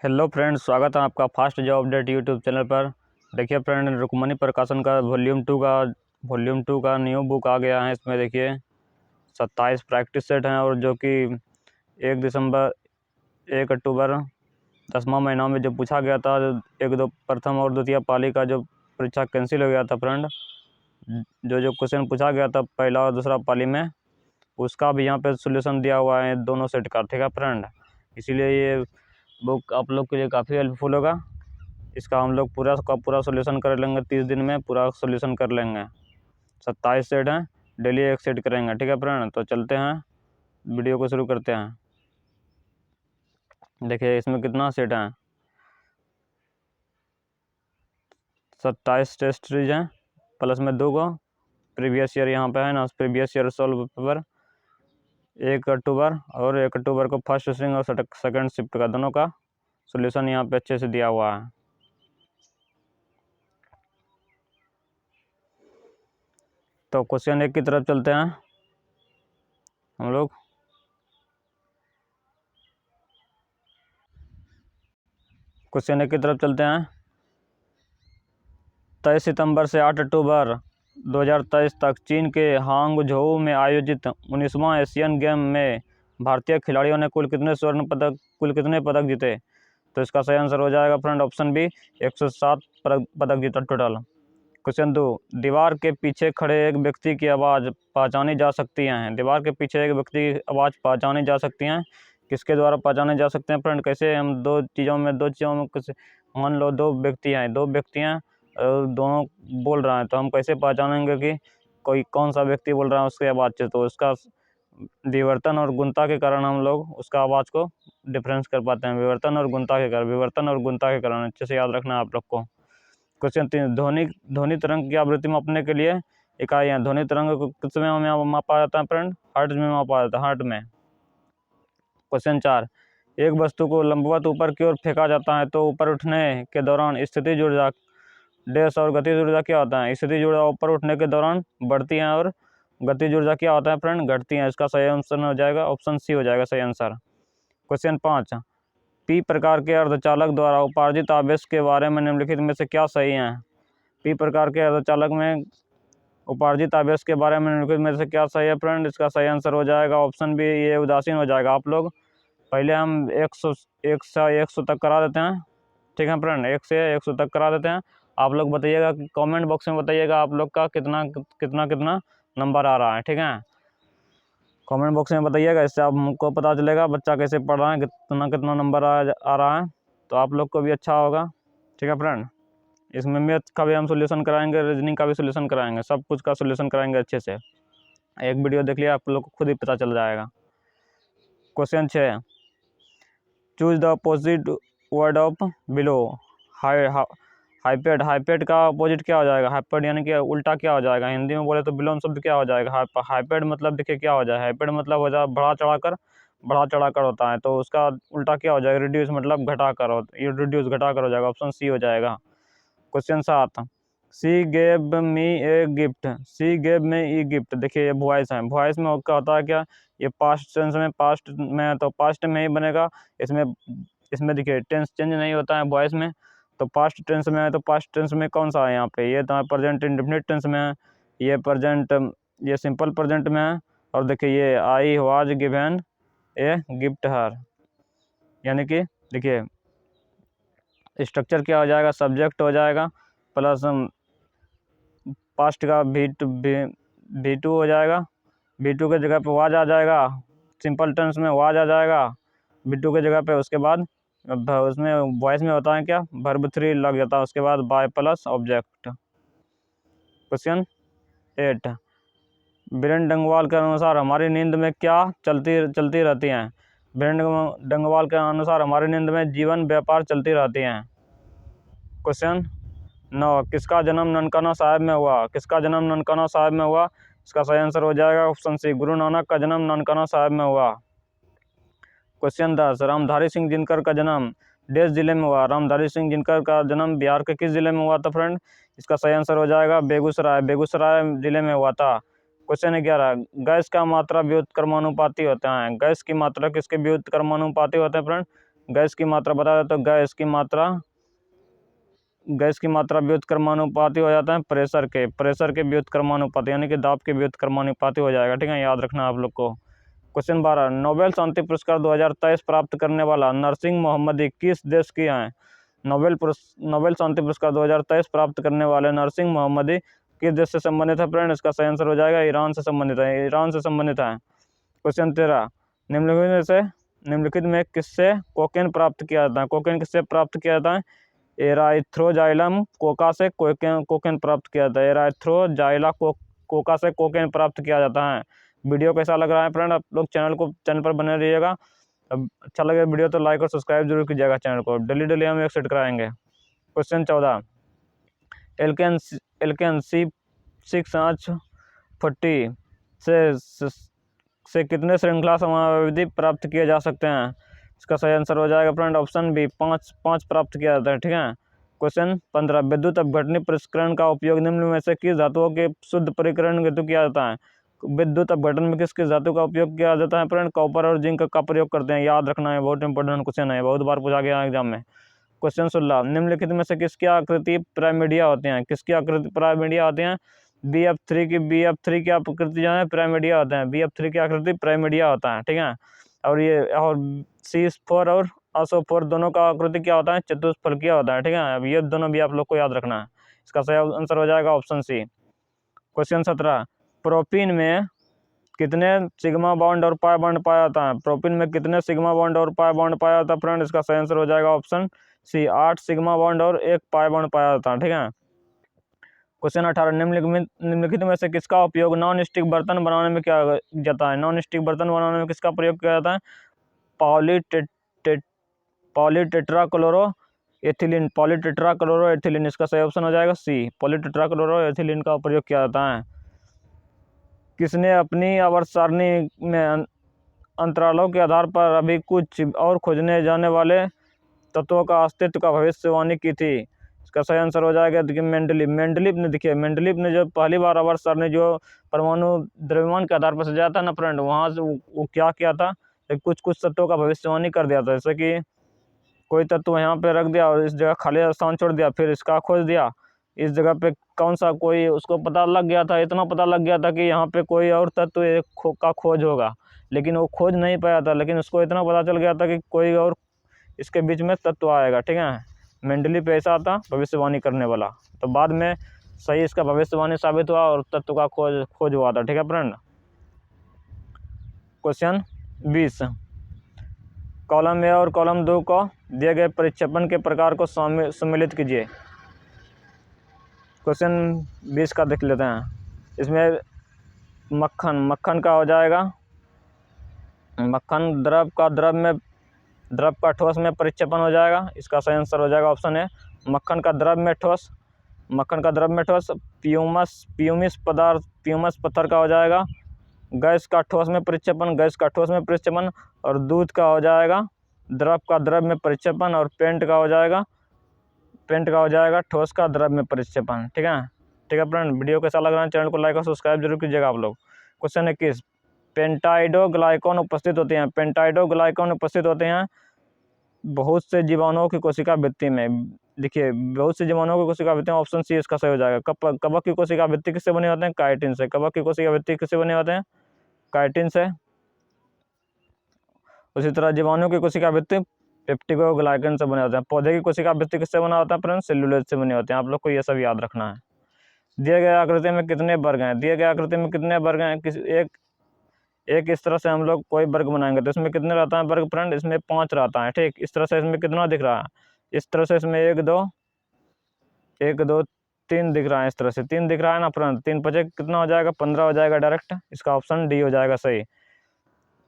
Hello friend, स्वागत है आपका fast job update YouTube channel पर। देखिए फ्रेंड, रुक्मणी प्रकाशन का वॉल्यूम टू का न्यू बुक आ गया है। इसमें देखिए 27 प्रैक्टिस सेट हैं और जो कि 1 दिसंबर 1 अक्टूबर 10वां महीना में जो पूछा गया था, एक दो प्रथम और द्वितीय पाली का जो परीक्षा कैंसिल हो गया था फ्रेंड, जो क्वेश्चन पूछा गया था पहला और दूसरा पाली में, उसका भी यहाँ पे सोल्यूशन दिया हुआ है दोनों सेट का। ठीक है फ्रेंड, इसीलिए ये बुक आप लोग के लिए काफ़ी हेल्पफुल होगा। इसका हम लोग पूरा का पूरा सोल्यूशन कर लेंगे, 30 दिन में पूरा सोल्यूशन कर लेंगे। 27 सेट हैं, डेली एक सेट करेंगे। ठीक है फ्रेंड, तो चलते हैं, वीडियो को शुरू करते हैं। देखिए इसमें कितना सेट हैं, 27 टेस्ट सीरीज हैं, प्लस में 2 को प्रीवियस ईयर यहाँ पे है ना, प्रीवियस ईयर सॉल्व पेपर 1 अक्टूबर और 1 अक्टूबर को फर्स्ट स्ट्रिंग और सेकंड शिफ्ट का दोनों का सोल्यूशन यहाँ पे अच्छे से दिया हुआ है। तो क्वेश्चन 1 की तरफ चलते हैं हम लोग। क्वेश्चन 1 की तरफ चलते हैं। 23 सितंबर से 8 अक्टूबर 2023 तक चीन के हांगझोउ में आयोजित 19वां एशियन गेम में भारतीय खिलाड़ियों ने कुल कितने पदक जीते? तो इसका सही आंसर हो जाएगा फ्रेंड ऑप्शन बी, 107 पदक जीता टोटल। क्वेश्चन 2, दीवार के पीछे खड़े एक व्यक्ति की आवाज़ पहचानी जा सकती है। दीवार के पीछे एक व्यक्ति की आवाज़ पहचानी जा सकती हैं, किसके द्वारा पहचाने जा सकते हैं फ्रेंड? कैसे? हम दो चीज़ों में कुछ, मान लो दो व्यक्ति हैं और दोनों बोल रहे हैं, तो हम कैसे पहचानेंगे कि कौन सा व्यक्ति बोल रहा है उसकी आवाज़ से? तो उसका विवर्तन और गुणता के कारण हम लोग उसका आवाज़ को डिफरेंस कर पाते हैं। विवर्तन और गुणता के कारण अच्छे से याद रखना है आप लोग को। क्वेश्चन 3, ध्वनि तरंग की आवृत्ति मापने के लिए इकाइयाँ। ध्वनि तरंग को किस में मापा जाता है फ्रेंड? हर्ट्ज में मापा जाता है, हर्ट्ज में। क्वेश्चन 4, एक वस्तु को लंबवत ऊपर की ओर फेंका जाता है तो ऊपर उठने के दौरान स्थितिज ऊर्जा डैश और गतिज ऊर्जा क्या होता है? स्थितिज ऊर्जा ऊपर उठने के दौरान बढ़ती है और गतिज ऊर्जा क्या होता है फ्रेंड? घटती है। इसका सही आंसर हो जाएगा ऑप्शन सी हो जाएगा सही आंसर। क्वेश्चन 5, पी प्रकार के अर्धचालक द्वारा उपार्जित आवेश के बारे में निम्नलिखित में से क्या सही है? पी प्रकार के अर्धचालक में उपार्जित आवेश के बारे में निम्नलिखित में से क्या सही है फ्रेंड? इसका सही आंसर हो जाएगा ऑप्शन बी, ये उदासीन हो जाएगा। आप लोग पहले हम 100 तक करा देते हैं। ठीक है फ्रेंड, 1 से 100 तक करा देते हैं। आप लोग बताइएगा, कमेंट बॉक्स में बताइएगा आप लोग का कितना कितना कितना नंबर आ रहा है। ठीक है, कमेंट बॉक्स में बताइएगा, इससे आपको पता चलेगा बच्चा कैसे पढ़ रहा है, कितना कितना नंबर आ रहा है, तो आप लोग को भी अच्छा होगा। ठीक है फ्रेंड, इसमें मैथ का भी हम सोल्यूशन कराएंगे, रीजनिंग का भी सोल्यूशन कराएंगे, सब कुछ का सोल्यूशन कराएंगे अच्छे से। एक वीडियो देख लिया, आप लोग को खुद ही पता चल जाएगा। Question 6, choose the opposite word of below. Hyped का अपोजिट क्या हो जाएगा? हाइपेड यानी कि उल्टा क्या हो जाएगा? हिंदी में बोले तो बिलोन शब्द क्या हो जाएगा? हाइपेड मतलब देखिए क्या हो जाए, हाइपेड मतलब हो जाए बढ़ा चढ़ाकर होता है, तो उसका उल्टा क्या हो जाएगा? रिड्यूस मतलब घटाकर हो जाएगा, ऑप्शन सी हो जाएगा। Question 7, C gave me a gift. C gave me a gift, देखिए ये वॉइस है, वॉइस में क्या होता है, क्या ये पास्ट टेंस में, तो पास्ट में ही बनेगा। इसमें देखिए टेंस चेंज नहीं होता है वॉइस में, तो पास्ट टेंस में है, तो पास्ट टेंस में कौन सा है यहाँ पे? ये तो प्रेजेंट इंडेफिनिट टेंस में है, ये सिंपल प्रेजेंट में है, और देखिए ये I was given a gift her, यानी कि देखिए स्ट्रक्चर क्या हो जाएगा? सब्जेक्ट हो जाएगा प्लस पास्ट का V2 हो जाएगा, V2 के जगह पे वाज आ जाएगा, सिंपल टेंस में वाज आ जाएगा V2 के जगह पे। उसके बाद उसमें वॉइस में होता है क्या? वर्ब 3 लग जाता है, उसके बाद by plus object. Question 8, Biren Dangwal के अनुसार हमारी नींद में क्या चलती रहती हैं? बीरेन डंगवाल के अनुसार हमारी नींद में जीवन व्यापार चलती रहती हैं। क्वेश्चन 9, किसका जन्म ननकाना साहिब में हुआ? इसका सही आंसर हो जाएगा ऑप्शन सी, गुरु नानक का जन्म ननकाना साहिब में हुआ। क्वेश्चन 10, रामधारी सिंह दिनकर का जन्म देश जिले में हुआ। रामधारी सिंह दिनकर का जन्म बिहार के किस जिले में हुआ था फ्रेंड? इसका सही आंसर हो जाएगा बेगूसराय जिले में हुआ था। क्वेश्चन 11, गैस का मात्रा व्युत्क्रमानुपाती होता है। गैस की मात्रा किसके व्युत्क्रमानुपाती होते हैं फ्रेंड? गैस की मात्रा बता दे तो गैस की मात्रा व्युत्क्रमानुपाती हो जाता है प्रेशर के व्युत्क्रमानुपाती, यानी कि दाब के व्युत्क्रमानुपाती हो जाएगा। ठीक है, याद रखना आप लोग को। क्वेश्चन 12, नोबेल शांति पुरस्कार 2023 प्राप्त करने वाला नरसिंह मोहम्मदी किस देश की हैं? नोबेल शांति पुरस्कार 2023 प्राप्त करने वाले नरसिंह मोहम्मदी किस देश से संबंधित है? फ्रेंड, इसका सही आंसर हो जाएगा ईरान से संबंधित है। क्वेश्चन 13, निम्नलिखित में किससे कोकेन प्राप्त किया जाता है? कोकेन किससे प्राप्त किया जाता है? एराइथ्रोजाइलम कोका से कोकेन प्राप्त किया जाता है। एराइथ्रोजाइला कोका से कोकेन प्राप्त किया जाता है। वीडियो कैसा लग रहा है फ्रेंड? आप लोग चैनल पर बने रहिएगा। अब अच्छा लगे वीडियो तो लाइक और सब्सक्राइब जरूर कीजिएगा चैनल को। डेली हम एक सेट कराएंगे। क्वेश्चन 14, एल्केन C6H40 से कितने श्रृंखला समावेदी प्राप्त किए जा सकते हैं? इसका सही आंसर हो जाएगा फ्रेंड ऑप्शन बी, 5 प्राप्त किया जाता है। ठीक है। क्वेश्चन 15, विद्युत अपघटनी प्रसंस्करण का उपयोग निम्न में से किस धातुओं के शुद्ध परिकरण हेतु किया जाता है? विद्युत अपघटन में किस धातु का उपयोग किया जाता है? फ्रेंड, कॉपर और जिंक का प्रयोग करते हैं। याद रखना है, बहुत इंपॉर्टेंट क्वेश्चन है, बहुत बार पूछा गया एग्जाम में। क्वेश्चन 16, निम्नलिखित में से किसकी आकृति पिरामिडिया होती हैं? किसकी आकृति पिरामिडिया होती हैं? BF3 की आकृति जो है पिरामिडिया होते हैं। BF3 की आकृति पिरामिडिया होता है। ठीक है। और C4 और ASO4 दोनों का आकृति क्या होता है? चतुष्फलकीय होता है। ठीक है। अब ये दोनों भी आप लोग को याद रखना है। इसका सही आंसर हो जाएगा ऑप्शन सी। क्वेश्चन 17, प्रोपीन में कितने सिग्मा बॉन्ड और पाई बॉन्ड पाया जाता है? प्रोपीन में कितने सिग्मा बॉन्ड और पाई बॉन्ड पाया जाता है? फ्रेंड, इसका सही आंसर हो जाएगा ऑप्शन सी, 8 सिग्मा बॉन्ड और 1 पाई बॉन्ड पाया जाता है। ठीक है। क्वेश्चन 18, निम्नलिखित में से किसका उपयोग नॉन स्टिक बर्तन बनाने में किया जाता है? नॉन स्टिक बर्तन बनाने में किसका प्रयोग किया जाता है? पॉलीटेट्राक्लोरो एथिलीन। इसका सही ऑप्शन हो जाएगा सी, पॉलीटेट्राक्लोरो एथिलीन का प्रयोग किया जाता है। किसने अपनी आवर्त सारणी में अंतरालों के आधार पर अभी कुछ और खोजने जाने वाले तत्वों का अस्तित्व का भविष्यवाणी की थी? इसका सही आंसर हो जाएगा देखिए मेंडलीव ने जो पहली बार आवर्त सारणी जो परमाणु द्रव्यमान के आधार पर सजाया था ना फ्रेंड, वहाँ से वो क्या किया था, कुछ तत्वों का भविष्यवाणी कर दिया था। जैसे कि कोई तत्व यहाँ पे रख दिया और इस जगह खाली स्थान छोड़ दिया, फिर इसका खोज दिया, इस जगह पे कौन सा कोई उसको पता लग गया था, इतना पता लग गया था कि यहाँ पे कोई और तत्व का खोज होगा, लेकिन वो खोज नहीं पाया था, लेकिन उसको इतना पता चल गया था कि कोई और इसके बीच में तत्व आएगा। ठीक है। मेंडलीव पे ऐसा था भविष्यवाणी करने वाला, तो बाद में सही इसका भविष्यवाणी साबित हुआ और तत्व का खोज हुआ था। ठीक है फ्रेंड। क्वेश्चन 20, कॉलम ए और कॉलम 2 को दिए गए परिक्षेपण के प्रकार को सम्मिलित कीजिए। क्वेश्चन 20 का देख लेते हैं। इसमें मक्खन का हो जाएगा, मक्खन द्रव का ठोस में परिक्षेपण हो जाएगा। इसका सही आंसर हो जाएगा ऑप्शन है मक्खन का द्रव में ठोस। प्यूमिस पत्थर का हो जाएगा गैस का ठोस में परिक्षेपण, और दूध का हो जाएगा द्रव का द्रव में परिक्षेपण, और पेंट का हो जाएगा ठोस का द्रव में परिक्षेपण। ठीक है फ्रेंड, वीडियो कैसा लग रहा है चैनल को लाइक और सब्सक्राइब जरूर कीजिएगा आप लोग। क्वेश्चन 21, पेंटाइडोग्लाइकॉन उपस्थित होते हैं बहुत से जीवाणुओं की कोशिका भित्ति में। देखिए, बहुत से जीवाणुओं की कोशिका भित्ति में, ऑप्शन सी इसका सही हो जाएगा। कवक की कोशिका भित्ति किससे बने होते हैं? काइटिन से। कवक की कोशिका भित्ति किससे बने होते हैं? काइटिन से। उसी तरह जीवाणु की कोशिका भित्ति पेप्टिडोग्लाइकन से बने होते हैं। पौधे की कोशिका भित्ति किससे बना होता है फ्रेंड? सेल्यूलोज से बने होते हैं। आप लोग को ये सब याद रखना है। दिए गए आकृति में कितने वर्ग हैं? एक इस तरह से हम लोग कोई वर्ग बनाएंगे तो इसमें कितने रहता है वर्ग फ्रेंड? इसमें 5 रहता है। ठीक, इस तरह से इसमें कितना दिख रहा है? इस तरह से इसमें 1 2 3 दिख रहा है। इस तरह से 3 दिख रहा है ना फ्रेंड। 3 5 कितना हो जाएगा? 15 हो जाएगा डायरेक्ट। इसका ऑप्शन डी हो जाएगा सही।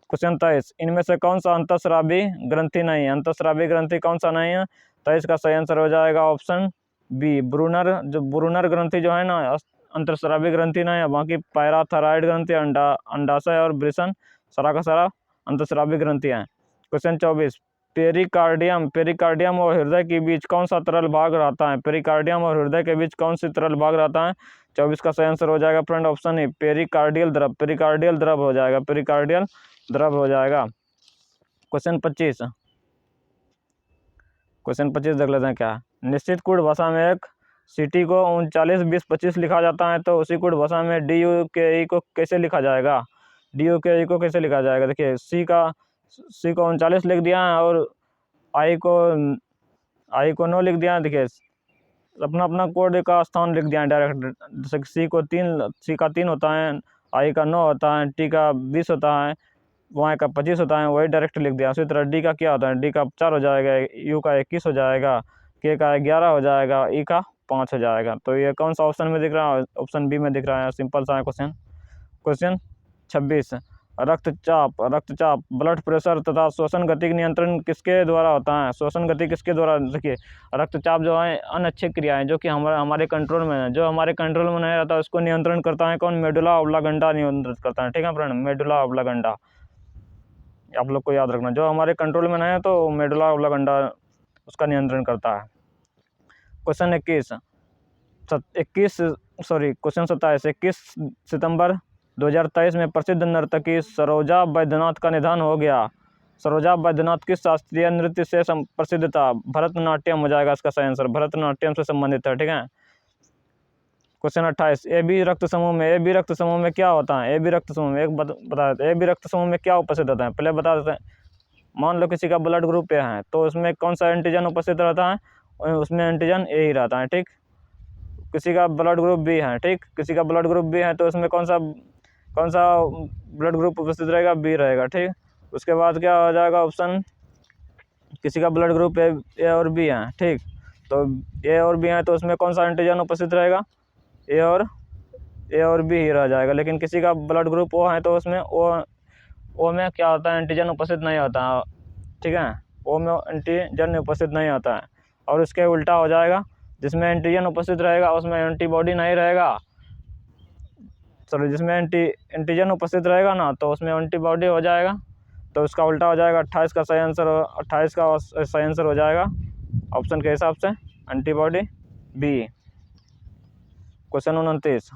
क्वेश्चन 23, इनमें से कौन सा अंतःस्रावी ग्रंथि नहीं है? अंतःस्रावी ग्रंथि कौन सा नहीं है? 23 का सही आंसर हो जाएगा ऑप्शन बी, ब्रूनर ग्रंथि जो है ना अंतःस्रावी ग्रंथि नहीं है। बाकी पैराथायरॉइड ग्रंथि, अंडाशय और वृषण सारा का सारा अंतःस्रावी ग्रंथि है। क्वेश्चन 24, पेरिकार्डियम और हृदय के बीच कौन सा तरल भाग रहता है? पेरिकार्डियम और हृदय के बीच कौन सी तरल भाग रहता है? 24 का सही आंसर हो जाएगा फ्रेंड ऑप्शन ए, पेरिकार्डियल द्रव हो जाएगा। क्वेश्चन 25, क्वेश्चन 25 देख लेते हैं क्या। निश्चित कूट भाषा में एक सिटी को 39 20 25 लिखा जाता है, तो उसी कूट भाषा में डी यू के ई को कैसे लिखा जाएगा? डी यू के ई को कैसे लिखा जाएगा? देखिए सी को 39 लिख दिया है और आई को 9 लिख दिया है। देखिए अपना अपना कोड का स्थान लिख दिया है डायरेक्ट। जैसे सी का 3 होता है, आई का 9 होता है, टी का 20 होता है, वाई का 25 होता है, वही डायरेक्ट लिख दिया। उसी तरह डी का क्या होता है? डी का 4 हो जाएगा, यू का 21 हो जाएगा, के का 11 हो जाएगा, ई का 5 हो जाएगा। तो ये कौन सा ऑप्शन में दिख रहा है? ऑप्शन बी में दिख रहा है। सिंपल सा है क्वेश्चन। क्वेश्चन 26, रक्तचाप ब्लड प्रेशर तथा श्वसन गति का नियंत्रण किसके द्वारा होता है? श्वसन गति किसके द्वारा? देखिए रक्तचाप जो है अनच्छेद क्रिया है जो कि हमारे कंट्रोल में है। जो हमारे कंट्रोल में नहीं रहता उसको नियंत्रण करता है कौन? मेडुला ऑब्लांगेटा नियंत्रित करता है। ठीक है फ्रेंड, मेडुला ऑब्लांगेटा आप लोग को याद रखना। जो हमारे कंट्रोल में नहीं है तो मेडुला ऑब्लांगेटा उसका नियंत्रण करता है। क्वेश्चन 21 सितंबर 2023 में प्रसिद्ध नर्तकी सरोजा वैद्यनाथ का निधन हो गया। सरोजा वैद्यनाथ किस शास्त्रीय नृत्य से प्रसिद्ध था? भरतनाट्यम हो जाएगा इसका सही आंसर। भरतनाट्यम से संबंधित है। ठीक है। क्वेश्चन 28, ए बी रक्त समूह में क्या होता है? ए बी रक्त समूह में एक बता देते हैं। ए बी रक्त समूह में क्या उपस्थित होता है? पहले बता देते हैं। मान लो किसी का ब्लड ग्रुप ए है तो उसमें कौन सा एंटीजन उपस्थित रहता है? उसमें एंटीजन ए ही रहता है। ठीक। किसी का ब्लड ग्रुप बी है, ठीक, किसी का ब्लड ग्रुप बी है तो उसमें कौन सा ब्लड ग्रुप उपस्थित रहेगा? बी रहेगा। ठीक। उसके बाद क्या हो जाएगा ऑप्शन? किसी का ब्लड ग्रुप ए और बी है, ठीक, तो ए और बी है तो उसमें कौन सा एंटीजन उपस्थित रहेगा? ए और बी ही रह जाएगा। लेकिन किसी का ब्लड ग्रुप ओ है तो उसमें ओ में क्या होता है? एंटीजन उपस्थित नहीं होता है। ठीक है, ओ में एंटीजन उपस्थित नहीं होता है। और उसके उल्टा हो जाएगा, जिसमें एंटीजन उपस्थित रहेगा उसमें एंटीबॉडी नहीं रहेगा। जिसमें एंटीजन उपस्थित रहेगा ना तो उसमें एंटीबॉडी हो जाएगा। तो उसका उल्टा हो जाएगा। 28 का सही आंसर 28 का सही आंसर हो जाएगा ऑप्शन के हिसाब से एंटीबॉडी बी। क्वेश्चन 29,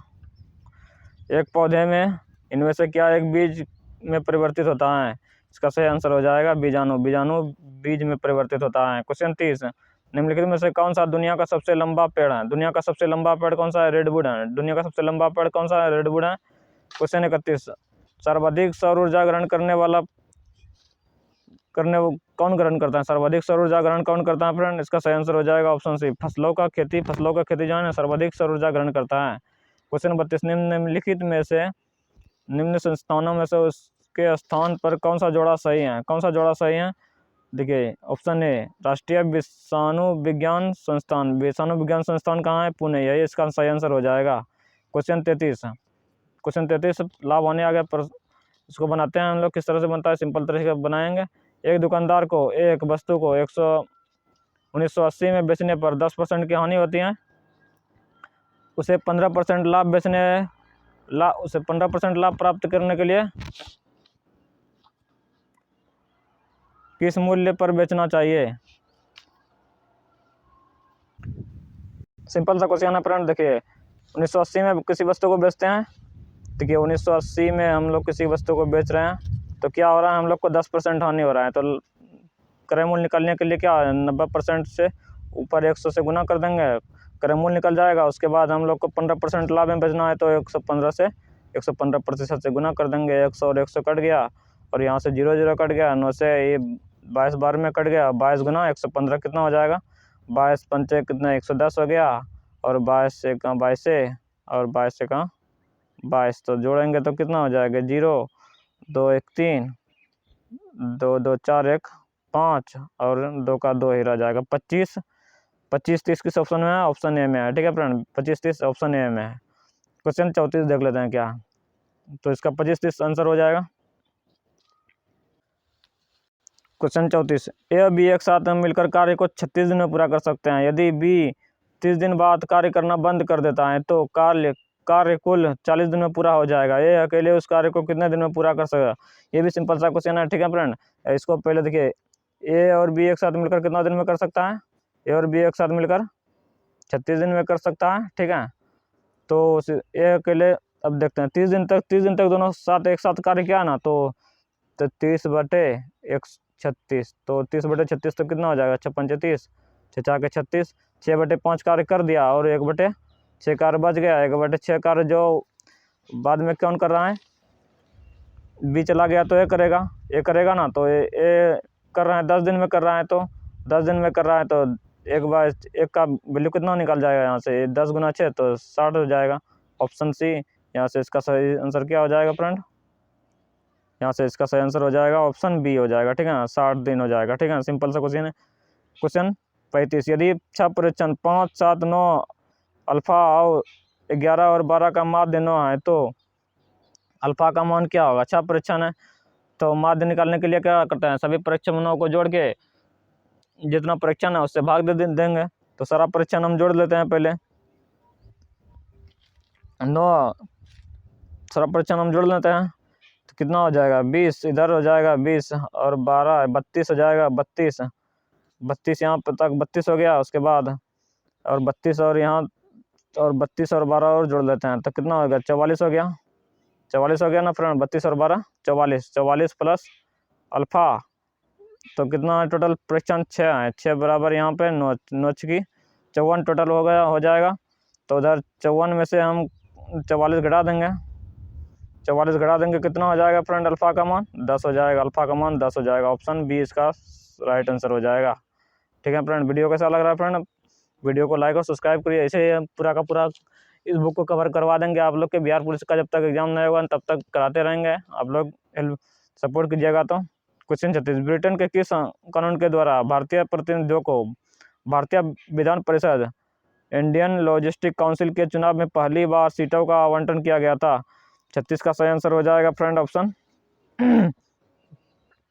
एक पौधे में इनमें से क्या एक बीज में परिवर्तित होता है? इसका सही आंसर हो जाएगा बीजाणु बीज में परिवर्तित होता है। क्वेश्चन 30, निम्नलिखित में से कौन सा दुनिया का सबसे लंबा पेड़ है? दुनिया का सबसे लंबा पेड़ कौन सा है? रेडवुड है। दुनिया का सबसे लंबा पेड़ कौन सा है? रेडवुड है। क्वेश्चन 31, सर्वाधिक सौर ऊर्जा ग्रहण कौन ग्रहण करता है? सर्वाधिक सौर ऊर्जा ग्रहण कौन करता है फ्रेंड? इसका सही आंसर हो जाएगा ऑप्शन सी, फसलों का खेती जो है ना सर्वाधिक सौर ऊर्जा ग्रहण करता है। क्वेश्चन 32, निम्नलिखित में से निम्न संस्थानों में से उसके स्थान पर कौन सा जोड़ा सही है? कौन सा जोड़ा सही है? देखिए ऑप्शन ए, राष्ट्रीय विषाणु विज्ञान संस्थान कहाँ है? पुणे, यही इसका सही आंसर हो जाएगा। क्वेश्चन 33 लाभ होने आ गया पर इसको बनाते हैं हम लोग। किस तरह से बनता है? सिंपल तरीके से बनाएंगे। एक दुकानदार को एक वस्तु को 1980 में बेचने पर 10% की हानि होती है। उसे 15% लाभ प्राप्त करने के लिए किस मूल्य पर बेचना चाहिए? सिंपल सा क्वेश्चन है फ्रेंड। देखिए 1980 में किसी वस्तु को बेचते हैं। देखिए 1980 में हम लोग किसी वस्तु को बेच रहे हैं तो क्या हो रहा है? हम लोग को 10% हानि हो रहा है। तो क्रय मूल्य निकालने के लिए क्या है? 90% से ऊपर 100 से गुना कर देंगे, क्रय मूल्य निकल जाएगा। उसके बाद हम लोग को 15% लाभ में बेचना है तो 115% से गुना कर देंगे। 100 और 100 कट गया और यहाँ से 0 कट गया, 9 से ये 22 बार में कट गया। 22 गुना 115 कितना हो जाएगा? 22 पंचे कितना? 110 हो गया। और 22 से कहाँ 22 से और 22 से कहाँ 22, तो जोड़ेंगे तो कितना हो जाएगा? 0 2 1 3 2 2 4 1 5 और 2 का 2 ही रह जाएगा। 25 30 किस ऑप्शन में है? ऑप्शन ए में है। ठीक है फ्रेंड, 25 30 ऑप्शन ए में है। क्वेश्चन 34 देख लेते हैं क्या, तो इसका 25 30 आंसर हो जाएगा। क्वेश्चन 34, ए और बी एक साथ मिलकर कार्य को 36 दिन में पूरा कर सकते हैं। यदि बी 30 दिन बाद कार्य करना बंद कर देता है तो कार्य कुल 40 दिन में पूरा हो जाएगा। ये अकेले उस कार्य को कितने दिन में पूरा कर सकेगा? ये भी सिंपल सा क्वेश्चन है। ठीक है फ्रेंड, इसको पहले देखिए, ए और बी एक साथ मिलकर कितना दिन में कर सकता है? ए और बी एक साथ मिलकर 36 दिन में कर सकता है। ठीक है, तो ए अकेले, अब देखते हैं 30 दिन तक दोनों साथ एक साथ कार्य किया ना तो 30 बटे 36, तो 30/36 तो कितना हो जाएगा, 6×5 = 30, 6×4 = 36, 6/5 कार्य कर दिया और 1/6 कार्य बच गया। 1/6 कार्य जो बाद में कौन कर रहा है, बी चला गया तो ये करेगा ना, तो ये कर रहा है 10 दिन में कर रहा है, तो 10 दिन में कर रहा है तो 1/1 का वैल्यू कितना निकल जाएगा यहाँ से, 10 × 6 तो 60 हो जाएगा। ऑप्शन सी यहाँ से इसका सही आंसर क्या हो जाएगा फ्रेंड, यहाँ से इसका सही आंसर हो जाएगा ऑप्शन बी हो जाएगा, ठीक है ना, 60 दिन हो जाएगा, ठीक है। सिंपल सा क्वेश्चन है। क्वेश्चन 35, यदि 6 परीक्षण 5, 7, 9 अल्फा और 11 और 12 का माध्य 9 है तो अल्फा का मान क्या होगा। 6 परीक्षण है तो माध्य निकालने के लिए क्या करते हैं, सभी परीक्षणों को जोड़ के जितना परीक्षण है उससे भाग दे देंगे। तो सारा परीक्षण हम जोड़ लेते हैं पहले, 9 सारा परीक्षण हम जोड़ लेते हैं तो कितना हो जाएगा, 20 इधर हो जाएगा, 20 और 12 32 हो जाएगा, 32 यहाँ पर तक 32 हो गया। उसके बाद और 32 और यहाँ और 32 और 12 और जोड़ लेते हैं तो कितना हो गया, 44 हो गया, 44 हो गया ना फ्रेंड, 32 और 12 44 प्लस अल्फा, तो कितना टोटल परीक्षण 6 है, 6 बराबर यहाँ पे 9 की 54 टोटल हो जाएगा। तो उधर 54 में से हम 44 घटा देंगे, 44 घटा देंगे, कितना हो जाएगा फ्रेंड, अल्फा का मान 10 हो जाएगा, अल्फा का मान 10 हो जाएगा। ऑप्शन बी इसका राइट आंसर हो जाएगा, ठीक है फ्रेंड। वीडियो कैसा लग रहा है फ्रेंड, वीडियो को लाइक और सब्सक्राइब करिए। ऐसे पूरा का पूरा इस बुक को कवर करवा देंगे आप लोग के, बिहार पुलिस का जब तक एग्जाम नहीं होगा तब तक कराते रहेंगे, आप लोग सपोर्ट कीजिएगा। तो क्वेश्चन 36, ब्रिटेन के किस कानून के द्वारा भारतीय प्रतिनिधियों को भारतीय Vidhan Parishad Indian logistic council के चुनाव में पहली बार सीटों का आवंटन किया गया था। 36 का सही आंसर हो जाएगा फ्रेंड ऑप्शन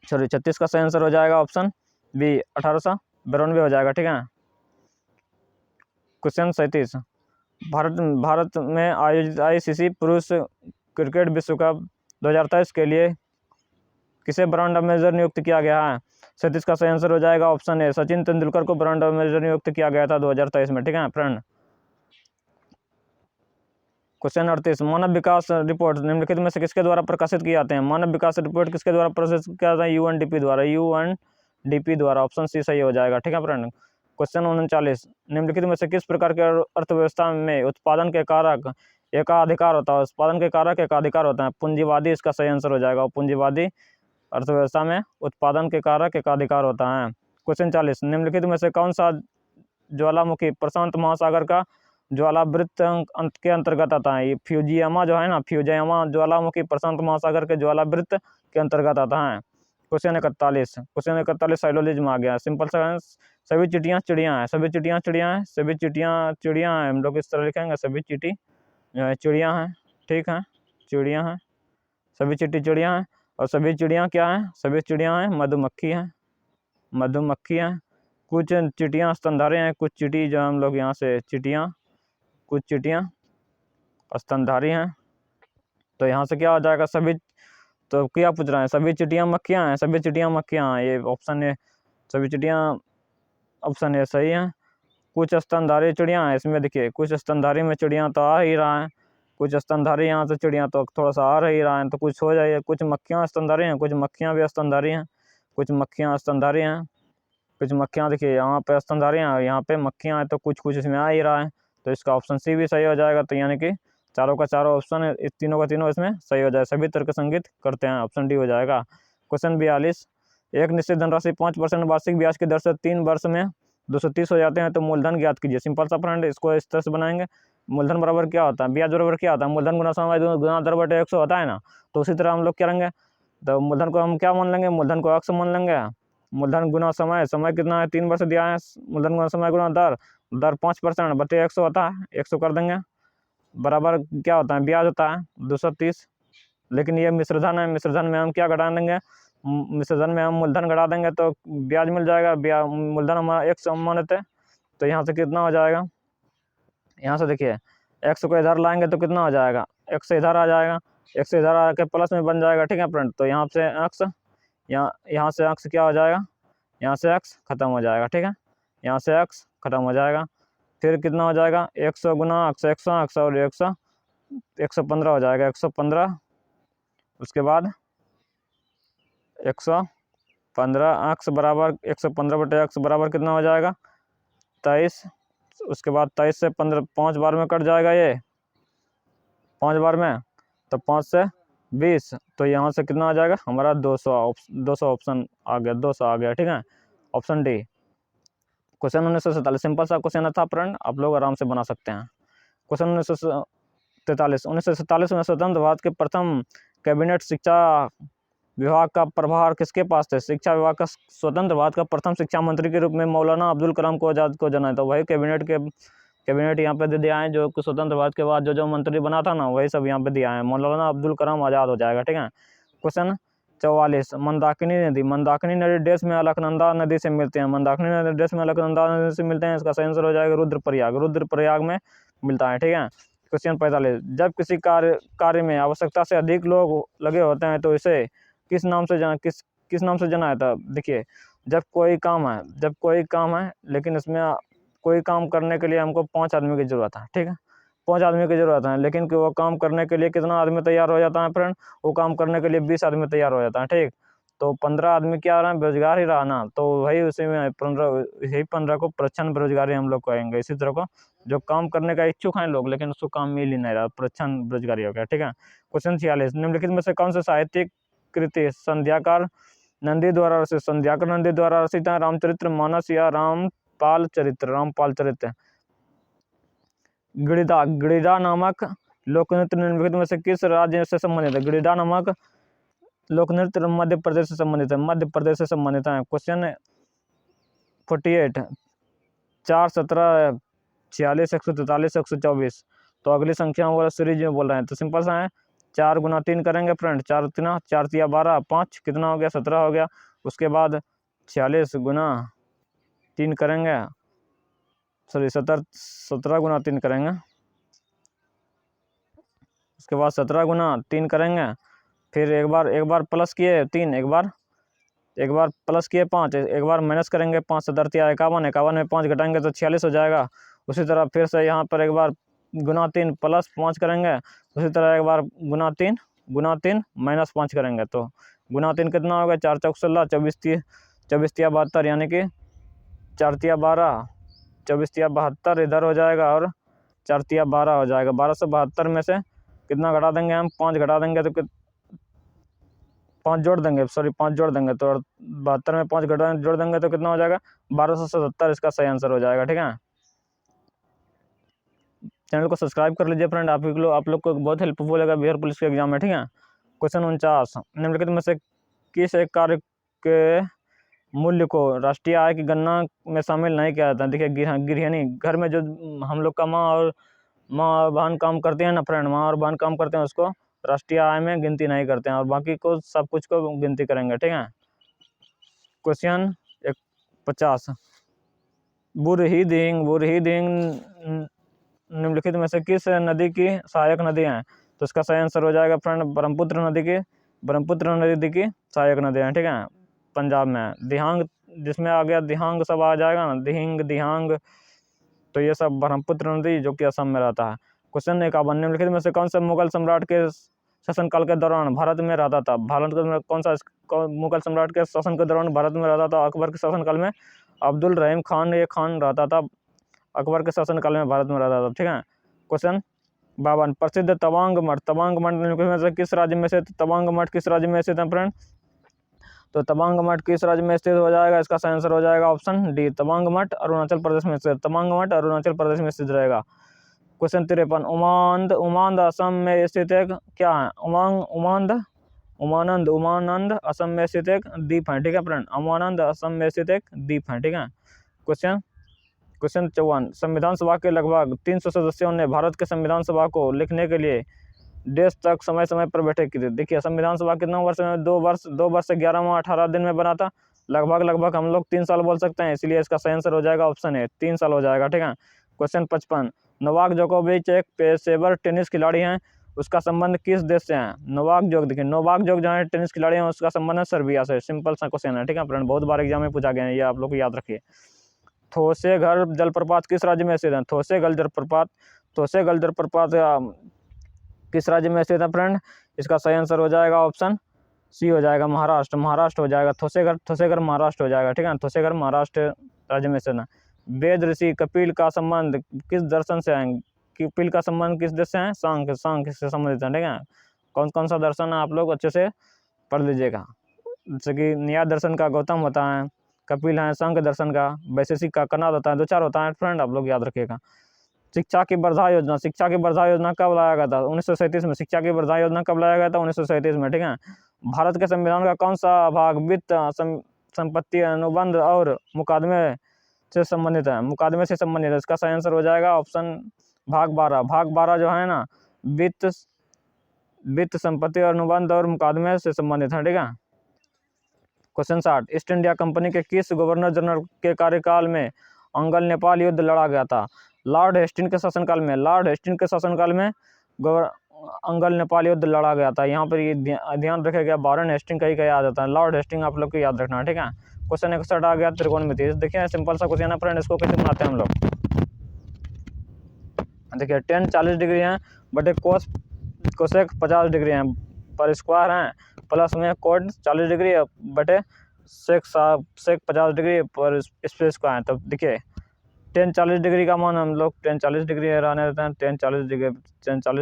36 का सही आंसर हो जाएगा ऑप्शन बी 1892 हो जाएगा, ठीक है। क्वेश्चन 37, भारत में आयोजित ICC पुरुष क्रिकेट विश्व कप 2023 के लिए किसे ब्रांड एम्बेसडर नियुक्त किया गया है। 37 का सही आंसर हो जाएगा ऑप्शन ए, सचिन तेंदुलकर को ब्रांड एम्बेसडर नियुक्त किया गया था 2023 में, ठीक है फ्रेंड। क्वेश्चन 38, मानव विकास रिपोर्ट निम्नलिखित में से किसके द्वारा प्रकाशित किए जाते हैं। मानव विकास रिपोर्ट किसके द्वारा प्रकाशित किया जाता है, UNDP द्वारा, ऑप्शन सी सही हो जाएगा, ठीक है फ्रेंड। क्वेश्चन 39, निम्नलिखित में से किस प्रकार के अर्थव्यवस्था में उत्पादन के कारक एकाधिकार होता है। उत्पादन के कारक एकाधिकार होता है, पूंजीवादी इसका सही आंसर हो जाएगा। पूंजीवादी अर्थव्यवस्था में उत्पादन के कारक एकाधिकार होता है। क्वेश्चन 40, निम्नलिखित में से कौन सा ज्वालामुखी प्रशांत महासागर का ज्वालावृत्त के अंतर्गत आता है। ये फ्यूजियामा जो है ना, फ्यूजियामा ज्वालामुखी प्रशांत महासागर के ज्वालावृत्त के अंतर्गत आता है। क्वेश्चन 41 साइलोजिज्म आ गया, सिंपल सा, सभी चिड़ियाँ हैं, सभी चिड़ियाँ हैं, सभी चिड़ियाँ हैं, हम लोग इस तरह लिखेंगे, सभी चींटी चिड़ियाँ हैं, ठीक है, चिड़ियाँ हैं, सभी चिड़ियाँ हैं। और सभी चिड़ियाँ क्या हैं, सभी चिड़ियाँ हैं मधुमक्खी हैं। कुछ चींटियाँ स्तनधारी हैं, कुछ चींटी जो हम लोग यहाँ से कुछ चींटियाँ स्तनधारी हैं। तो यहाँ से क्या हो जाएगा, सभी, तो क्या पूछ रहे हैं, सभी चिड़ियाँ मक्खियाँ हैं, सभी चिड़ियाँ मक्खियाँ हैं, ये ऑप्शन है, सभी चिड़ियाँ ऑप्शन ए सही है। कुछ स्तनधारी चिड़ियाँ हैं, इसमें देखिए कुछ स्तनधारी में चिड़ियाँ तो आ ही रहा है, कुछ स्तनधारी यहाँ से चिड़ियाँ तो थोड़ा सा आ ही रहा है, तो कुछ हो जाइए, कुछ मक्खियाँ स्तनधारी हैं, कुछ मक्खियाँ भी स्तनधारी हैं, कुछ मक्खियाँ स्तनधारी हैं, कुछ मक्खियाँ देखिए यहाँ पे स्तनधारी हैं और यहाँ पे मक्खियाँ हैं, तो कुछ इसमें आ ही रहा है, तो इसका ऑप्शन सी भी सही हो जाएगा। तो यानी कि चारों का चारों ऑप्शन है, तीनों का तीनों इसमें सही हो जाए, सभी तर्क संगत करते हैं, ऑप्शन डी हो जाएगा। क्वेश्चन 42, एक निश्चित धनराशि 5% वार्षिक ब्याज की दर से 3 वर्ष में 230 हो जाते हैं तो मूलधन ज्ञात कीजिए। सिंपल सा फ्रेंड, इसको इस तरह से बनाएंगे, मूलधन बराबर क्या होता है, ब्याज बराबर क्या होता है, मूलधन गुना समय गुना 10/100 होता है ना, तो उसी तरह हम लोग क्या करेंगे, तो मूलधन को हम क्या मान लेंगे, मूलधन को अक्ष मान लेंगे, मूलधन गुना समय कितना है, 3 वर्ष दिया है, मूलधन गुना समय गुना दर 5% बटे 100 होता है, 100 कर देंगे, बराबर क्या होता है, ब्याज होता है 230। लेकिन ये मिश्रधन है, मिश्रधन में हम क्या घटा देंगे, मिश्रधन में हम मूलधन घटा देंगे तो ब्याज मिल जाएगा, मूलधन हमारा 100 मानते, तो यहाँ से कितना हो जाएगा, यहाँ से देखिए 100 को इधर लाएंगे तो कितना हो जाएगा, 100 इधर आ जाएगा, 100 इधर आके प्लस में बन जाएगा, ठीक है फ्रेंड। तो यहाँ से अक्स, यहाँ से अक्स क्या हो जाएगा, यहाँ से अक्स खत्म हो जाएगा, ठीक है, यहाँ से अक्स खत्म हो जाएगा, फिर कितना हो जाएगा, 100 गुना अक्स 100 और 115 हो जाएगा, 115, उसके बाद 100 15 बराबर 115/x बराबर कितना हो जाएगा 23। उसके बाद 23 से 15 5 बार में कट जाएगा, ये 5 बार में, तो 5 से 20, तो यहाँ से कितना आ जाएगा हमारा 200 ऑप्शन आ गया, 200 आ गया। ठीक है, ऑप्शन डी। क्वेश्चन 1947 सिंपल सा क्वेश्चन था फ्रेंड, आप लोग आराम से बना सकते हैं। क्वेश्चन 1947 में स्वतंत्र भारत के प्रथम कैबिनेट शिक्षा विभाग का प्रभार किसके पास थे? शिक्षा विभाग का स्वतंत्र भारत का प्रथम शिक्षा मंत्री के रूप में मौलाना अब्दुल कलाम को आज़ाद को जाना है। तो वही कैबिनेट यहाँ पे दे दिया है, जो स्वतंत्र भारत के बाद जो मंत्री बना था ना, वही सब यहाँ पे दिया है, मौलाना अब्दुल कलाम आज़ाद हो जाएगा। ठीक है, क्वेश्चन 44 मंदाकिनी नदी देश में अलकनंदा नदी से मिलते हैं। मंदाकिनी नदी देश में अलकनंदा नदी से मिलते हैं, इसका सही आंसर हो जाएगा रुद्रप्रयाग में मिलता है। ठीक है, क्वेश्चन 45 जब किसी कार्य में आवश्यकता से अधिक लोग लगे होते हैं तो इसे किस नाम से जाना है? था देखिए, जब कोई काम है लेकिन इसमें कोई काम करने के लिए हमको 5 आदमी की जरूरत है। ठीक है, 5 आदमी की जरूरत है, लेकिन कि वो काम करने के लिए कितना आदमी तैयार हो जाता है फ्रेंड? वो काम करने के लिए 20 आदमी तैयार हो जाता है। ठीक, तो 15 आदमी क्या रहा है? बेरोजगार ही रहा ना, तो वही उसी में 15 को प्रच्छन्न बेरोजगारी हम लोग कहेंगे। इसी तरह को जो काम करने का इच्छुक हैं लोग, लेकिन उसको काम मिल ही नहीं रहा, प्रच्छन्न बेरोजगारी हो गया। ठीक है, क्वेश्चन 46 निम्नलिखित में से कौन सा साहित्यिक कृति संध्याकर नंदी द्वारा रचित है? रामचरित्र मानस या रामपाल चरित्र। गिरिधा नामक लोक नृत्य निम्नलिखित में से किस राज्य से संबंधित है? गिरिधा नामक लोक नृत्य मध्य प्रदेश से संबंधित है। क्वेश्चन 48 4 17 46 143 124, तो अगली संख्या वाला सीरीज में बोल रहे हैं, तो सिंपल सा है, 4 गुना 3 करेंगे फ्रेंड, 4 तिया 12, 5 कितना हो गया 17 हो गया। उसके बाद 46 गुना 3 करेंगे, सॉरी 17 गुना 3 करेंगे। उसके बाद 17 गुना 3 करेंगे, फिर एक बार प्लस किए 3, एक बार प्लस किए 5, एक बार माइनस करेंगे 5, 17 51 में 5 घटाएंगे तो 46 हो जाएगा। उसी तरह फिर से यहाँ पर एक बार गुना 3 प्लस 5 करेंगे, उसी तरह एक बार गुना 3 माइनस 5 करेंगे, तो गुना 3 कितना होगा 4 चौक 16, 24 तिया 72, यानी कि 4 तिया 12, 24 तिया 72 इधर हो जाएगा और 4 तिया 12 हो जाएगा। 1272 में से कितना घटा देंगे हम? 5 घटा देंगे तो 5 जोड़ देंगे, तो 72 में 5 जोड़ देंगे तो कितना हो जाएगा 1277, इसका सही आंसर हो जाएगा। ठीक है, चैनल को सब्सक्राइब कर लीजिए फ्रेंड, आप लोग को बहुत हेल्पफुल होगा बिहार पुलिस के एग्जाम में। ठीक है, क्वेश्चन 49 निम्नलिखित में से किस एक कार्य के मूल्य को राष्ट्रीय आय की गणना में शामिल नहीं किया जाता? देखिए, गृहिणी घर में जो हम लोग का माँ और बहन काम करते हैं ना फ्रेंड, माँ और बहन काम करते हैं, उसको राष्ट्रीय आय में गिनती नहीं करते हैं, और बाकी को सब कुछ को गिनती करेंगे। ठीक है, क्वेश्चन 50 बुरहीदिंग निम्नलिखित में से किस नदी की सहायक नदी है? तो इसका सही आंसर हो जाएगा फ्रेंड ब्रह्मपुत्र नदी की सहायक नदी है। ठीक है, पंजाब में दिहांग, जिसमें आ गया दिहांग सब आ जाएगा ना, दिहांग, तो ये सब ब्रह्मपुत्र नदी जो कि असम में रहता है। क्वेश्चन 51 निम्नलिखित में से कौन सा मुगल सम्राट के शासनकाल के दौरान भारत में रहता था? कौन सा मुगल सम्राट के शासन के दौरान भारत में रहता था? अकबर के शासनकाल में अब्दुल रहीम खान ये खान रहता था, अकबर के शासनकाल में भारत में रहता था। ठीक है, क्वेश्चन 52 प्रसिद्ध तवांग मठ किस राज्य में स्थित? तवांग मठ किस राज्य में स्थित है फ्रेंड? तो तवांग मठ किस राज्य में स्थित हो जाएगा? इसका सही आंसर हो जाएगा ऑप्शन डी, तवांग मठ अरुणाचल प्रदेश में स्थित, रहेगा। क्वेश्चन 53 उमानंद असम में स्थित एक क्या है? उमानंद असम में स्थित एक द्वीप है। ठीक है फ्रेंड, उमानंद असम में स्थित एक द्वीप है। ठीक है, क्वेश्चन 54 संविधान सभा के लगभग 300 सदस्यों ने भारत के संविधान सभा को लिखने के लिए देश तक समय पर बैठक की थी। देखिए, संविधान सभा कितना वर्ष में? 2 वर्ष से 11 माह 18 दिन में बना था। लगभग हम लोग 3 साल बोल सकते हैं, इसलिए इसका सही आंसर हो जाएगा ऑप्शन ए, 3 साल हो जाएगा। ठीक है, क्वेश्चन 55 नोवाक जोकोविच एक पेशेवर टेनिस खिलाड़ी हैं, उसका संबंध किस देश से है? नोवाक जोक जहाँ टेनिस खिलाड़ी हैं, उसका संबंध है सर्बिया से। सिंपल सा क्वेश्चन है। ठीक है फ्रेंड, बहुत बार एग्जाम में पूछा गया है, ये आप लोग याद रखिए। थोसेगढ़ जलप्रपात किस राज्य में स्थित है? थोसेगढ़ जलप्रपात किस राज्य में स्थित है फ्रेंड? इसका सही आंसर हो जाएगा ऑप्शन सी हो जाएगा महाराष्ट्र, महाराष्ट्र हो जाएगा थोसेगर, थोसेगर महाराष्ट्र हो जाएगा, ठीक है, थोसेगर महाराष्ट्र राज्य में से ना। वेद ऋषि कपिल का संबंध किस दर्शन से है? कपिल का संबंध किस देश से है? सांख्य, सांख्य से संबंधित है, ठीक है। कौन कौन सा दर्शन है आप लोग अच्छे से पढ़ लीजिएगा। जैसे कि न्याय दर्शन का गौतम होता है, कपिल है सांख्य दर्शन का, वैशेषिक का कनाद होता है, 2-4 होता है फ्रेंड, आप लोग याद रखिएगा। शिक्षा की वर्धा योजना, शिक्षा की वर्धा योजना कब लाया गया था? 1937 में। शिक्षा की वर्धा योजना कब लाया गया था? 1937 में, ठीक है। भारत के संविधान का कौन सा भाग वित्त, संपत्ति, अनुबंध और मुकदमे से संबंधित है? मुकदमे से संबंधित है। इसका सही आंसर हो जाएगा ऑप्शन भाग 12। भाग 12 जो है ना, वित्त, संपत्ति और अनुबंध और मुकदमे से संबंधित है, ठीक है। क्वेश्चन 60, ईस्ट इंडिया कंपनी के किस गवर्नर जनरल के कार्यकाल में अंगल नेपाल युद्ध लड़ा गया था? लॉर्ड हेस्टिंग के शासनकाल में, लॉर्ड हेस्टिंग के शासनकाल में अंगल नेपाल युद्ध लड़ा गया था। यहाँ पर ये ध्यान रखेगा, वारेन हेस्टिंग कहीं कहीं आ जाता है, लॉर्ड हेस्टिंग आप लोग को याद रखना है, ठीक है। क्वेश्चन 61 आ गया, त्रिकोणमिति। देखिए सिंपल सा क्वेश्चन है फ्रेंड, इसको कैसे बनाते हैं हम लोग। देखिए tan 40 डिग्री है, बटे कोसेक 50 डिग्री है, पर स्क्वायर है, प्लस में कोड 40 डिग्री है, बटे सेक 50 डिग्री पर स्पेस स्क्वायर है। तब देखिए tan 40 डिग्री का मान हम लोग tan 40 डिग्री रहने देते हैं, tan 40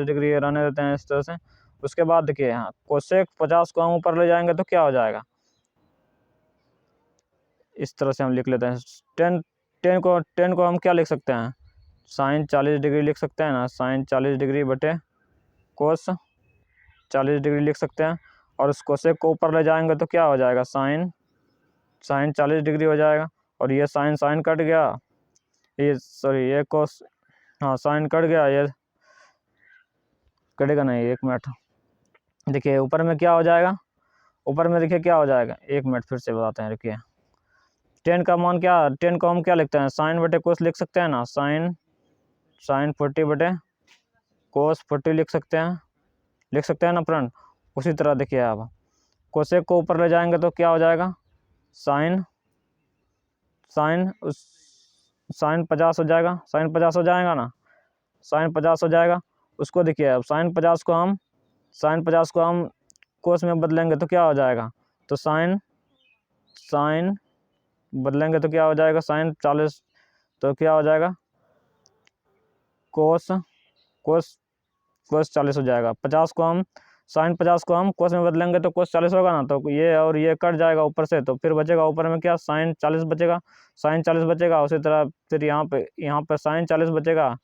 डिग्री रहने देते हैं इस तरह से। उसके बाद देखिए यहाँ कोसेक 50 को हम ऊपर ले जाएंगे तो क्या हो जाएगा, इस तरह से हम लिख लेते हैं। टेन को हम क्या लिख सकते हैं, साइन 40 डिग्री लिख सकते हैं ना, साइन 40 डिग्री बटे कोस 40 डिग्री लिख सकते हैं। और उस कोसेक को ऊपर ले जाएंगे तो क्या हो जाएगा, साइन 40 डिग्री हो जाएगा। और ये साइन कट गया, ये सॉरी ये कोस, हाँ साइन कट गया, ये कटेगा नहीं, 1 मिनट। देखिए ऊपर में क्या हो जाएगा, ऊपर में देखिए क्या हो जाएगा, 1 मिनट फिर से बताते हैं, रुकिए। टेन का मान क्या, टेन को हम क्या लिखते हैं, साइन बटे कोस लिख सकते हैं ना, साइन 40 बटे कोस 40 लिख सकते हैं ना फ्रेंड। उसी तरह देखिए आप कोसेक को ऊपर ले जाएंगे तो क्या हो जाएगा, साइन 50 हो जाएगा, साइन 50 हो जाएगा ना, साइन 50 हो जाएगा। उसको देखिए अब साइन 50 को हम कोस में बदलेंगे तो क्या हो जाएगा, तो साइन बदलेंगे तो क्या हो जाएगा, साइन 40 तो क्या हो जाएगा, कोस 40 हो जाएगा। साइन 50 को हम कोस में बदलेंगे तो कोस 40 होगा ना, तो ये और ये कट जाएगा ऊपर से, तो फिर बचेगा ऊपर में क्या, साइन 40 बचेगा, साइन 40 बचेगा। उसी तरह फिर यहाँ पे साइन 40 बचेगा,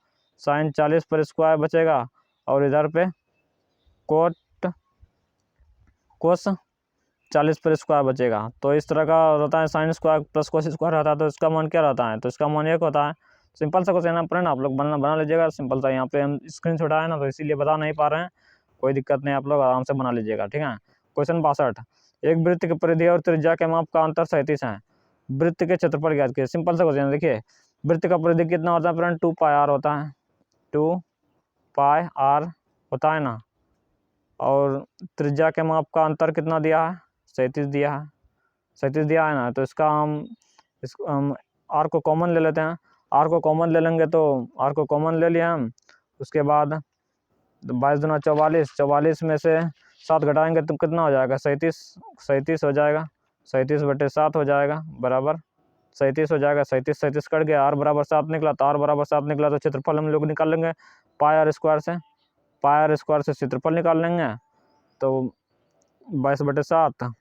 साइन 40 पर स्क्वायर बचेगा, और इधर पे कोस 40 पर स्क्वायर बचेगा। तो इस तरह का रहता है, sine square plus cos square रहता है, तो इसका मान क्या रहता है, तो इसका मान 1 होता है। सिंपल सा क्वेश्चन है फ्रेंड, आप लोग बना लीजिएगा सिंपल सा। यहाँ पे हम स्क्रीन छोटा है ना, तो इसीलिए बता नहीं पा रहे हैं, कोई दिक्कत नहीं, आप लोग आराम से बना लीजिएगा, ठीक है। क्वेश्चन 62, एक वृत्त की परिधि और त्रिज्या के माप का अंतर 37 है, वृत्त के क्षेत्रफल ज्ञात कीजिए। सिंपल सा क्वेश्चन, देखिए वृत्त का परिधि कितना होता है फ्रेंड, 2πr होता है, 2πr होता है ना। और त्रिज्या के माप का अंतर कितना दिया है, 37 दिया है, 37 दिया है ना। तो इसका हम आर को कॉमन ले लेते हैं, आर को कॉमन ले लेंगे तो आर को कॉमन ले लिया हम। उसके बाद 22 दूना 44, 44 में से 7 घटाएंगे तो कितना हो जाएगा, 37 हो जाएगा, 37 बटे 7 हो जाएगा, बराबर 37 हो जाएगा। 37 कट गया, आर बराबर 7 निकला, तो आर बराबर 7 निकला तो क्षेत्रफल हम लोग निकाल लेंगे पाई आर स्क्वायर से क्षेत्रफल निकाल लेंगे। तो 22 बटे 7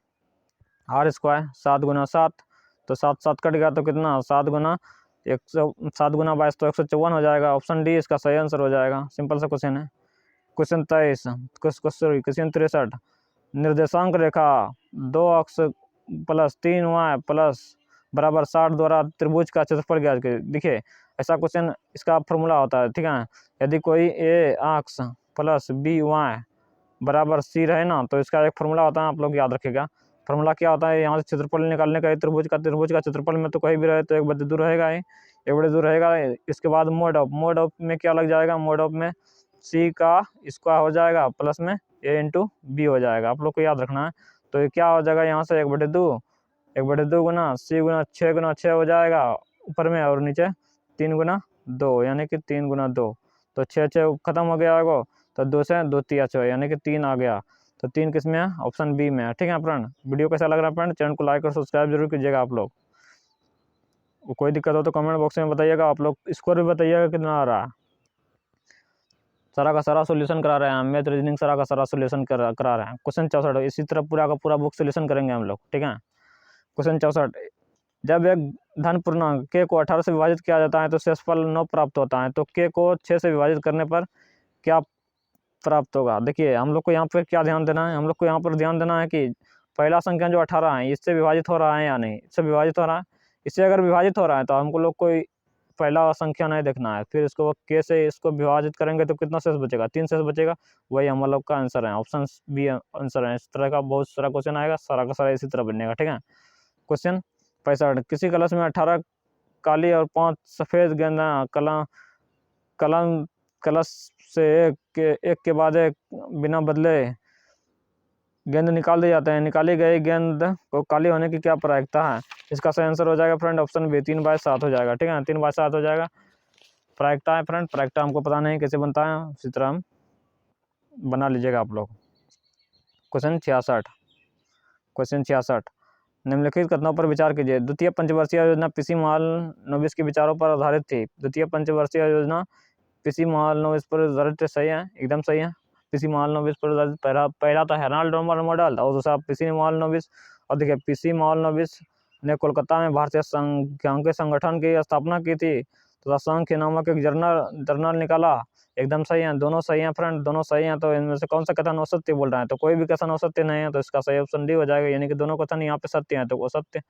आर स्क्वायर, 7 गुना 7, तो 7 कट गया तो कितना, 7 गुना 22 तो 154 हो जाएगा। ऑप्शन डी इसका सही आंसर हो जाएगा। सिंपल सा क्वेश्चन है। क्वेश्चन 23, क्वेश्चन 63, निर्देशांक रेखा 2 अक्ष प्लस 3y प्लस बराबर 60 द्वारा त्रिभुज का क्षेत्रफल ज्ञात कीजिए। देखिए ऐसा क्वेश्चन, इसका फॉर्मूला होता है, ठीक है। यदि कोई ए अक्ष प्लस बी वाई बराबर सी रहे ना, तो इसका एक फॉर्मूला होता है, आप लोग याद रखिएगा। फॉर्मूला क्या होता है, यहाँ से क्षेत्रफल निकालने का, त्रिभुज का क्षेत्रफल में तो कहीं भी रहे तो एक बड़े दूर रहेगा ही, एक बड़े दूर रहेगा। इसके बाद मोड ऑफ में क्या लग जाएगा, मोड ऑफ में सी का स्क्वायर हो जाएगा प्लस में ए इंटू बी हो जाएगा, आप लोग को याद रखना है। तो ये क्या हो जाएगा, यहाँ से 1/2 गुना सी गुना 6 हो जाएगा ऊपर में, और नीचे 3 गुना 2 यानी कि 3 गुना 2, तो 6 खत्म हो गया, तो 2 से 2 3 यानी कि 3 आ गया। तो 3 किस में है, ऑप्शन बी में है। ठीक है फ्रेंड, वीडियो कैसा लग रहा है फ्रेंड, चैनल को लाइक और सब्सक्राइब जरूर कीजिएगा आप लोग। कोई दिक्कत हो तो कमेंट बॉक्स में बताइएगा। आप लोग स्कोर भी बताइएगा कितना आ रहा है। सारा का सारा सोल्यूशन करा रहे हैं, मैथ रीजनिंग सारा का सारा सोल्यूशन करा रहे हैं। क्वेश्चन 64 इसी तरह पूरा का पूरा बुक सोल्यूशन करेंगे हम लोग। ठीक है, क्वेश्चन 64, जब एक धन पूर्णांक k को 18 से विभाजित किया जाता है तो शेषफल 9 प्राप्त होता है, तो k को 6 से विभाजित करने पर क्या प्राप्त होगा। देखिए हम लोग को यहाँ पर क्या ध्यान देना है, हम लोग को यहाँ पर ध्यान देना है कि पहला संख्या जो 18 है इससे विभाजित हो रहा है या नहीं, इससे विभाजित हो रहा है। इससे अगर विभाजित हो रहा है तो हमको लोग कोई पहला संख्या नहीं देखना है, फिर इसको k से इसको विभाजित करेंगे तो कितना शेष बचेगा, 3 शेष बचेगा। वही हम लोग का आंसर है, ऑप्शन बी आंसर है। इस तरह का बहुत सारा क्वेश्चन आएगा, सारा का सारा इसी तरह बनेगा। ठीक है, क्वेश्चन 65, किसी कलश में 18 काली और 5 सफ़ेद गेंदा कलम कलश से एक के बाद एक बिना बदले गेंद निकाल दिए जाते हैं। निकाली गई गेंद को काली होने की क्या प्रायिकता है। इसका सही आंसर हो जाएगा फ्रेंड ऑप्शन बी, 3/7 हो जाएगा। ठीक है, 3/7 हो जाएगा। प्रायिकता है फ्रेंड, प्रायिकता हमको पता नहीं कैसे बनता है, उसी तरह हम बना लीजिएगा आप लोग। क्वेश्चन 66, निम्नलिखित कथनों पर विचार कीजिए। द्वितीय पंचवर्षीय योजना पीसी महालनोबिस के विचारों पर आधारित थी। द्वितीय पंचवर्षीय योजना पीसी महालनोबिस पर आधारित सही है, एकदम सही है। पीसी महालनोबिस पर आधारित पहला तो हेराल्ड रोमर मॉडल और दूसरा पीसी महालनोबिस। और देखिए पीसी महालनोबिस ने कोलकाता में भारतीय सांख्यिकी संगठन की स्थापना की थी तथा सांख्य नामक एक जर्नल निकाला। एकदम सही है, दोनों सही हैं फ्रेंड, दोनों सही हैं। तो इनमें से कौन सा कथन असत्य बोल रहा है, तो कोई भी कथन असत्य नहीं है, तो इसका सही ऑप्शन डी हो जाएगा। यानी कि दोनों कथन यहाँ पे सत्य हैं, तो वो सत्य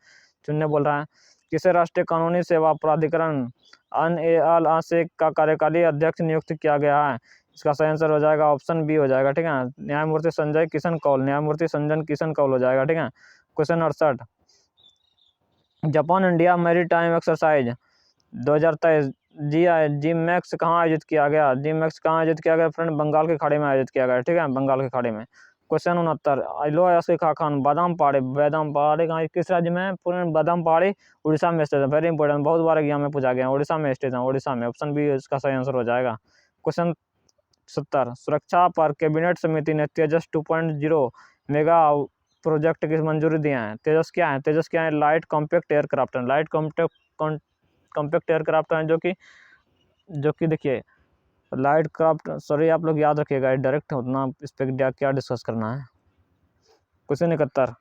चुनने बोल रहा है। किसे राष्ट्रीय कानूनी सेवा प्राधिकरण NALA का कार्यकारी अध्यक्ष नियुक्त किया गया है। इसका सही आंसर हो जाएगा ऑप्शन बी हो जाएगा। ठीक है, न्यायमूर्ति संजय किशन कौल, न्यायमूर्ति संजय किशन कौल हो जाएगा। ठीक है, question 68, Japan India maritime exercise 2023 GMEX कहाँ आयोजित किया गया। GMEX कहाँ आयोजित किया गया फ्रेंड, बंगाल की खाड़ी में आयोजित किया गया। ठीक है, बंगाल की खाड़ी में। क्वेश्चन 69, लो यासिका खान बादाम पहाड़ी कहाँ किस राज्य में, पूरे बादाम पहाड़ी उड़ीसा में स्थित है। वेरी इंपॉर्टेंट, बहुत बार एग्जाम में पूछा गया, उड़ीसा में स्थित है, उड़ीसा में। ऑप्शन बी इसका सही आंसर हो जाएगा। क्वेश्चन 70, सुरक्षा पर कैबिनेट समिति ने तेजस 2.0 मेगा प्रोजेक्ट की मंजूरी दिया है। तेजस क्या है, तेजस क्या है, लाइट कॉम्पैक्ट एयरक्राफ्ट है। लाइट कॉम्पैक्ट एयरक्राफ्ट है जो कि देखिए लाइट क्राफ्ट, सॉरी आप लोग याद रखिएगा, डायरेक्ट उतना इस पर क्या डिस्कस करना है। क्वेश्चन 71,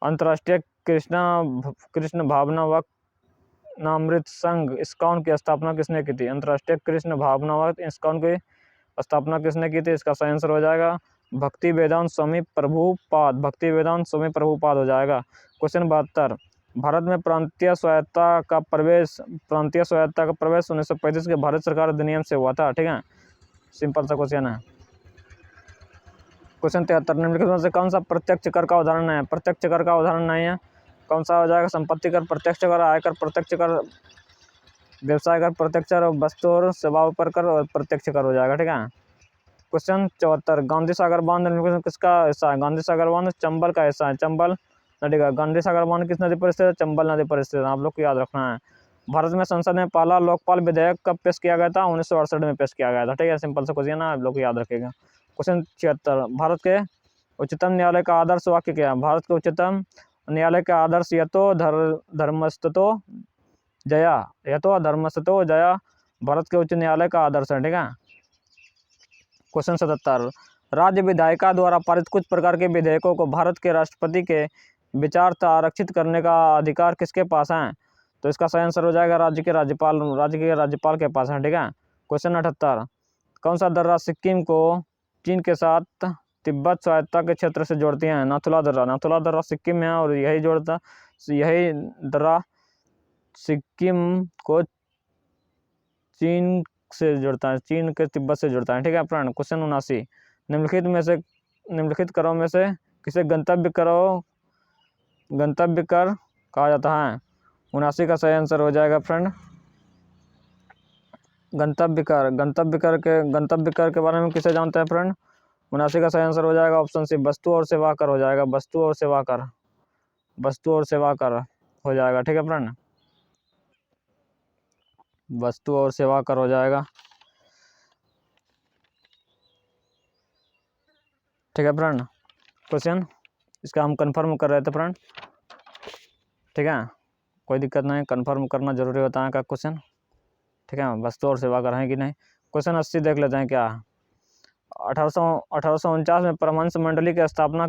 अंतर्राष्ट्रीय कृष्ण भावनामृत संघ इस्कॉन की स्थापना किसने की थी। अंतर्राष्ट्रीय कृष्ण भावनामृत इस्कॉन की स्थापना किसने की थी। इसका सही आंसर हो जाएगा भक्ति वेदांत स्वामी प्रभुपाद, भक्ति वेदांत स्वामी प्रभुपाद हो जाएगा। क्वेश्चन 72, भारत में प्रांतीय स्वायत्तता का प्रवेश 1935 के भारत सरकार अधिनियम से हुआ था। ठीक है, सिंपल सा क्वेश्चन है। क्वेश्चन 73, निम्नलिखित में से कौन सा प्रत्यक्ष कर का उदाहरण है। प्रत्यक्ष कर का उदाहरण नहीं है, कौन सा हो जाएगा, संपत्ति कर प्रत्यक्ष कर, आयकर प्रत्यक्ष कर, व्यवसाय कर प्रत्यक्ष कर, वस्तु और सेवा पर कर और प्रत्यक्ष कर हो जाएगा। ठीक है, क्वेश्चन 74, गांधी सागर बांध किसका हिस्सा है। गांधी सागर बांध चंबल का हिस्सा है, चंबल नदी का। गांधी सागर बांध किस नदी पर स्थित है, चंबल नदी पर स्थित है, आप लोग को याद रखना है। भारत में संसद में पहला लोकपाल विधेयक कब पेश किया गया था, 1968 में पेश किया गया था। ठीक है, सिंपल सा क्वेश्चन है, आप लोग को याद रखेगा। क्वेश्चन 76, भारत के उच्चतम न्यायालय का आदर्श वाक्य क्या है। भारत के उच्चतम न्यायालय का आदर्श यतो धर्मस्ततो जया भारत के उच्च न्यायालय का आदर्श है। ठीक है, क्वेश्चन 77, राज्य विधायिका द्वारा पारित कुछ प्रकार के विधेयकों को भारत के राष्ट्रपति के विचार तक आरक्षित करने का अधिकार किसके पास है। तो इसका सही आंसर हो जाएगा राज्य के राज्यपाल के पास है। ठीक है, क्वेश्चन 78, कौन सा दर्रा सिक्किम को चीन के साथ तिब्बत स्वायत्तता के क्षेत्र से जोड़ती हैं। नाथुला दर्रा सिक्किम में है और यही दर्रा सिक्किम को चीन से जुड़ता है, चीन के तिब्बत से जुड़ता है। ठीक है फ्रेंड, क्वेश्चन 79, निम्नलिखित करों में से किसे गंतव्य कर कहा जाता है। 79 का सही आंसर हो जाएगा फ्रेंड गंतव्य कर के बारे में किसे जानते हैं फ्रेंड। 79 का सही आंसर हो जाएगा ऑप्शन सी, वस्तु और सेवा कर हो जाएगा, वस्तु और सेवा कर हो जाएगा। ठीक है फ्रेंड, वस्तु और सेवा कर हो जाएगा। ठीक है फ्रेंड, क्वेश्चन इसका हम कंफर्म कर रहे थे फ्रेंड, ठीक है, कोई दिक्कत नहीं, कंफर्म करना जरूरी होता है का क्वेश्चन, ठीक है, बस तौर सेवा कर रहे हैं कि नहीं। क्वेश्चन 80 देख लेते हैं क्या। 1849 में परमहंस मंडली की स्थापना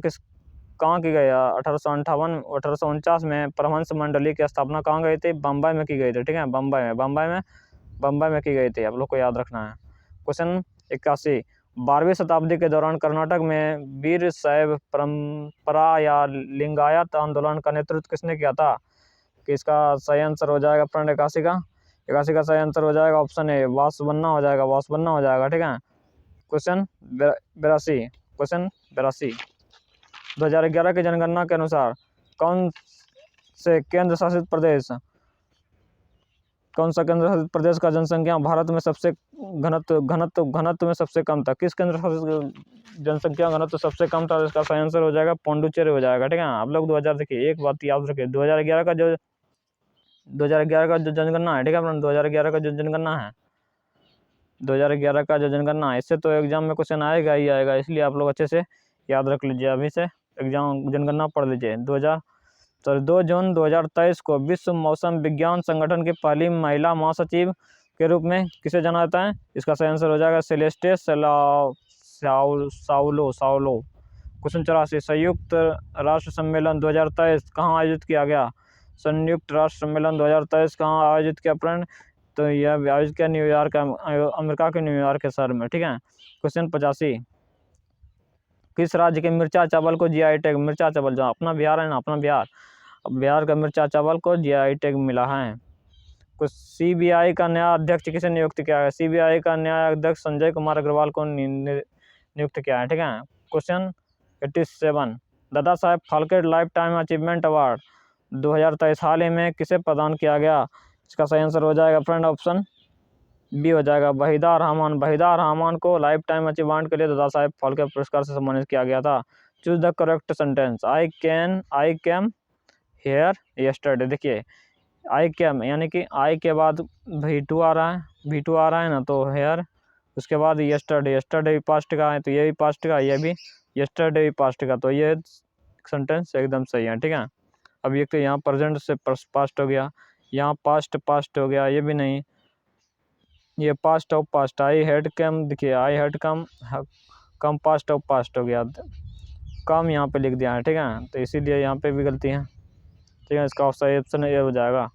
कहाँ की गई। 1849 में परमहंस मंडली की स्थापना कहाँ गई थी, बम्बई में की गई थी, ठीक है, बम्बई में की गई थी, आप लोग को याद रखना है। क्वेश्चन 81, 12वीं शताब्दी के दौरान कर्नाटक में वीर शैव परंपरा या लिंगायत आंदोलन का नेतृत्व किसने किया था। कि इसका सही आंसर हो जाएगा फ्रेंड 81 का सही आंसर हो जाएगा ऑप्शन ए वासवन्ना हो जाएगा, ठीक है। क्वेश्चन 82 2011 की जनगणना के अनुसार कौन सा केंद्र शासित प्रदेश का जनसंख्या भारत में सबसे घनत्व में सबसे कम था। किस केंद्र शासित जनसंख्या घनत्व सबसे कम था, इसका सही आंसर हो जाएगा पौंडुचेरी हो जाएगा, ठीक है। आप लोग 2000 देखिए, एक बात याद रखिए, 2011 का जो जनगणना है, ठीक है, 2011 का जो जनगणना है, 2011 का जो जनगणना है, इससे तो एग्जाम में क्वेश्चन आएगा ही आएगा, इसलिए आप लोग अच्छे से याद रख लीजिए, अभी से एग्जाम जनगणना पढ़ लीजिए। 2 जून 2023 को विश्व मौसम विज्ञान संगठन की पहली महिला महासचिव के रूप में किसे जाना जाता है। इसका सही आंसर हो जाएगा सेलेस्टे साउलो। क्वेश्चन 84, संयुक्त राष्ट्र सम्मेलन 2023 कहाँ आयोजित किया गया। संयुक्त राष्ट्र सम्मेलन 2023 कहाँ आयोजित किया फ्रेंड, तो यह आयोजित किया न्यूयॉर्क, अमेरिका के न्यूयॉर्क के शहर में, ठीक है। क्वेश्चन 85, किस राज्य के मिर्चा चावल को जीआई टैग, मिर्चा चावल जो अपना बिहार है ना, अपना बिहार का मिर्चा चावल को जीआई टैग मिला है। कुछ सीबीआई का नया अध्यक्ष किसे नियुक्त किया है। सीबीआई का नया अध्यक्ष संजय कुमार अग्रवाल को नियुक्त किया है, ठीक है। Question 87, Dadasaheb Phalke lifetime achievement award 2023 हाल ही में किसे प्रदान किया गया। इसका सही आंसर हो जाएगा फ्रेंड ऑप्शन बी हो जाएगा वहीदा रहमान को लाइफ टाइम अचीवमेंट के लिए दादा साहेब फाल्के पुरस्कार से सम्मानित किया गया था। Choose the correct sentence. I came here yesterday. देखिए आई केम यानी कि आई के बाद V2 आ रहा है ना, तो हेयर, उसके बाद यस्टरडे भी पास्ट का है, तो ये भी पास्ट का, ये भी यस्टरडे भी पास्ट का, तो ये सेंटेंस एकदम सही है, ठीक है। अब ये तो यहाँ प्रेजेंट से पास्ट हो गया, यहाँ पास्ट हो गया, ये भी नहीं, ये past of past. I had come, देखिए I had come past of past हो गया, कम यहाँ पे लिख दिया है, ठीक है, तो इसीलिए यहाँ पे भी गलती है, ठीक है। इसका सही ऑप्शन ये हो जाएगा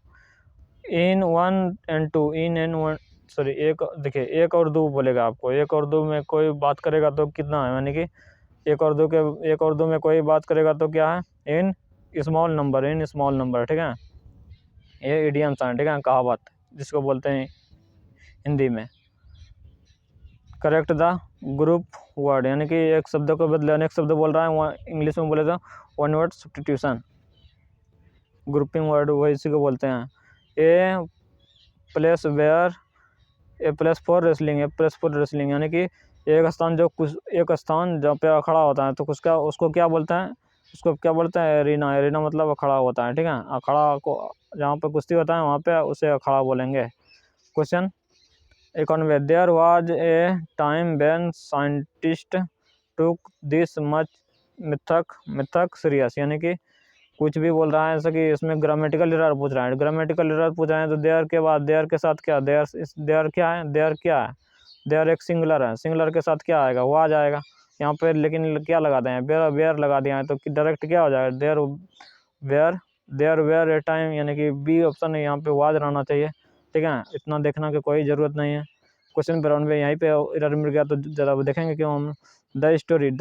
इन 1 and 2, इन एंड 1 सॉरी एक, देखिए एक और दो बोलेगा आपको, एक और दो में कोई बात करेगा तो कितना है, यानी कि एक और दो में कोई बात करेगा तो क्या है, इन स्मॉल नंबर, ठीक है। ये इडियम्स हैं, ठीक है, कहावत जिसको बोलते हैं हिंदी में। करेक्ट द ग्रुप वर्ड, यानी कि एक शब्द को बदले अनेक शब्द बोल रहा है, इंग्लिश में बोले तो one word substitution, grouping word वही इसी को बोलते हैं। ए प्लेस फॉर रेसलिंग, यानी कि एक स्थान जहाँ पे अखाड़ा होता है, तो उसको क्या बोलते हैं, एरिना मतलब अखाड़ा होता है, ठीक है। अखाड़ा को जहाँ पे कुश्ती होता है वहाँ पे उसे अखाड़ा बोलेंगे। Question 91, there was a time when scientist took this much मिथक सीरियस, यानी कि कुछ भी बोल रहा है, जैसे कि इसमें ग्रामेटिकल एरर पूछ रहा है, तो देयर के बाद देयर के साथ क्या, देयर क्या है, देयर एक सिंगुलर के साथ क्या आएगा, वो आ जाएगा यहाँ पे, लेकिन क्या लगाते हैं, वेयर लगा दिया है, तो डायरेक्ट क्या हो जाएगा, देयर वेयर ए टाइम, यानी कि बी ऑप्शन है, यहाँ पे वाज रहना चाहिए, ठीक है। इतना देखना की कोई ज़रूरत नहीं है। क्वेश्चन 92, यहीं पे एरर मिल गया तो ज़रा देखेंगे क्यों हम। The story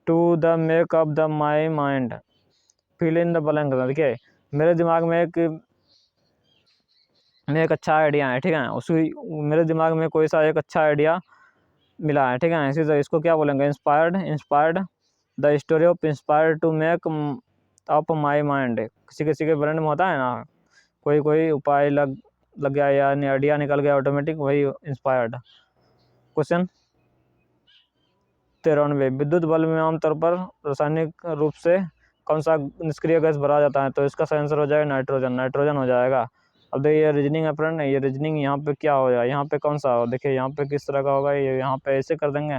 to the make up the my mind, fill in the blank. देखिए मेरे दिमाग में एक अच्छा आइडिया है, ठीक है, मेरे दिमाग में कोई सा एक अच्छा आइडिया मिला है, ठीक है, इसी तरह इसको क्या बोलेंगे, inspired the story of inspired to make up my mind. किसी के ब्रेन में होता है ना, कोई उपाय लग गया या आइडिया निकल गया ऑटोमेटिक, वही इंस्पायर्ड। क्वेश्चन 93, विद्युत बल्ब में आमतौर पर रासायनिक रूप से कौन सा निष्क्रिय गैस भरा जाता है, तो इसका सही आंसर हो जाएगा नाइट्रोजन हो जाएगा। अब देखिए ये रीजनिंग है फ्रेंड, ये रीजनिंग यहाँ पे क्या हो जाएगा, यहाँ पे कौन सा हो, देखिए यहाँ पे किस तरह का होगा, ये यहाँ पे ऐसे कर देंगे,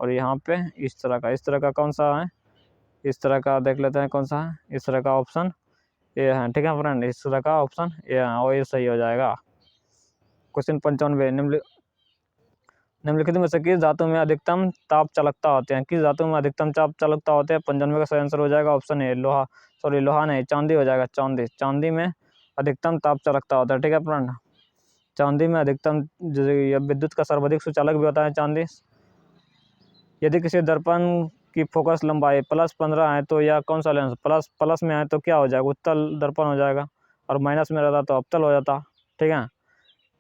और यहाँ पे इस तरह का कौन सा है, इस तरह का देख लेते हैं कौन सा है, इस तरह का ऑप्शन ये है, ठीक है फ्रेंड, इस तरह का ऑप्शन ये है और ये सही हो जाएगा। क्वेश्चन 95, निम्नलिखित में से किस धातु में अधिकतम ताप चालकता होते हैं, किस धातु में अधिकतम ताप चालकता होते हैं। 95 का सही आंसर हो जाएगा ऑप्शन ए लोहा, सॉरी लोहा नहीं, चांदी हो जाएगा, चांदी में अधिकतम ताप चालकता होता है, ठीक है फ्रेंड। चांदी में अधिकतम, विद्युत का सर्वाधिक सुचालक भी होता है चांदी। यदि किसी दर्पण की फोकस लंबाई +15 है तो यह कौन सा लेंस प्लस में है तो क्या हो जाएगा, उत्तल दर्पण हो जाएगा, और माइनस में रहता तो अवतल हो जाता, ठीक है।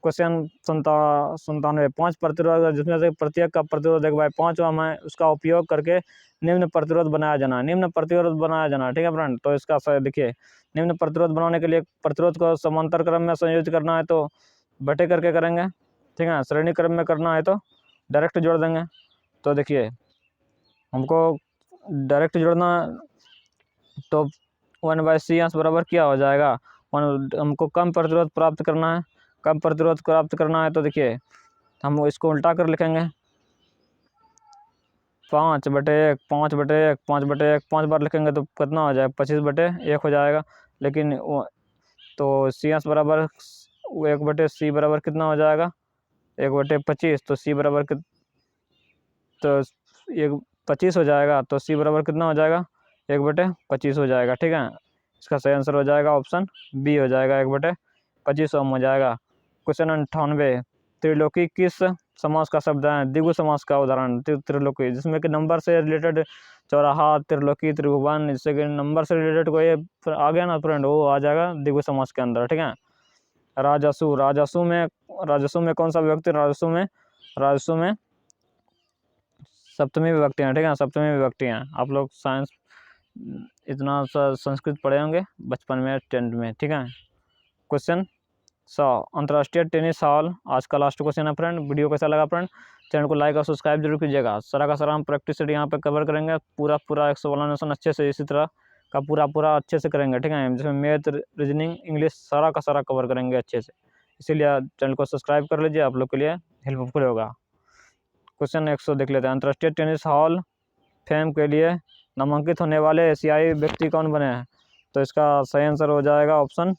क्वेश्चन 97, 5 प्रतिरोध जिसमें से प्रत्येक का प्रतिरोध 1/5 ओम है, उसका उपयोग करके निम्न प्रतिरोध बनाया जाना, ठीक है फ्रेंड। तो इसका सही देखिए, निम्न प्रतिरोध बनाने के लिए प्रतिरोध को समांतर क्रम में संयोजित करना है तो बटे करके करेंगे, ठीक है। श्रेणी क्रम में करना है तो डायरेक्ट जोड़ देंगे। तो देखिए हमको डायरेक्ट जोड़ना, तो 1/CS बराबर क्या हो जाएगा, हमको कम प्रतिरोध प्राप्त करना है, तो देखिए हम इसको उल्टा कर लिखेंगे, 5/1 5/1 5/1 5 बार लिखेंगे तो कितना हो जाएगा, 25/1 हो जाएगा। लेकिन तो CS बराबर 1/C बराबर कितना हो जाएगा, 1/25, तो C बराबर तो 25 हो जाएगा, तो C बराबर कितना हो जाएगा, 1/25 हो जाएगा, ठीक है। इसका सही आंसर हो जाएगा ऑप्शन बी हो जाएगा, 1/25 ओम हो जाएगा। क्वेश्चन 98, त्रिलोकी किस समास का शब्द है, द्विगु समास का उदाहरण त्रिलोकी, जिसमें कि नंबर से रिलेटेड, चौराहा, त्रिलोकी, त्रिभुवन, जिससे कि नंबर से रिलेटेड कोई आ गया ना फ्रेंड, वो आ जाएगा द्विगु समास के अंदर, ठीक है। राजसु में कौन सा विभक्ति, राजसु में सप्तमी विभक्ति हैं, ठीक है, सप्तमी विभक्ति हैं। आप लोग साइंस इतना सा संस्कृत पढ़े होंगे बचपन में 10th में, ठीक है। क्वेश्चन 100, अंतर्राष्ट्रीय टेनिस हॉल, आज का लास्ट क्वेश्चन है फ्रेंड। वीडियो कैसा लगा फ्रेंड, चैनल को लाइक और सब्सक्राइब जरूर कीजिएगा। सारा का सारा हम प्रैक्टिस सेट यहाँ पे कवर करेंगे, पूरा एक्सप्लेनेशन अच्छे से, इसी तरह का पूरा अच्छे से करेंगे, ठीक है। जिसमें मैथ, रीजनिंग, इंग्लिश सारा का सारा कवर करेंगे अच्छे से, इसीलिए चैनल को सब्सक्राइब कर लीजिए, आप लोग के लिए हेल्पफुल होगा। क्वेश्चन 100 देख लेते हैं, अंतर्राष्ट्रीय टेनिस हॉल फेम के लिए नामांकित होने वाले एशियाई व्यक्ति कौन बने हैं। तो इसका सही आंसर हो जाएगा ऑप्शन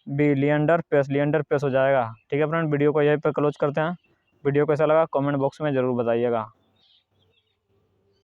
बी, लिएंडर पेस हो जाएगा, ठीक है फ्रेंड। वीडियो को यहीं पर क्लोज करते हैं। वीडियो कैसा लगा कमेंट बॉक्स में ज़रूर बताइएगा।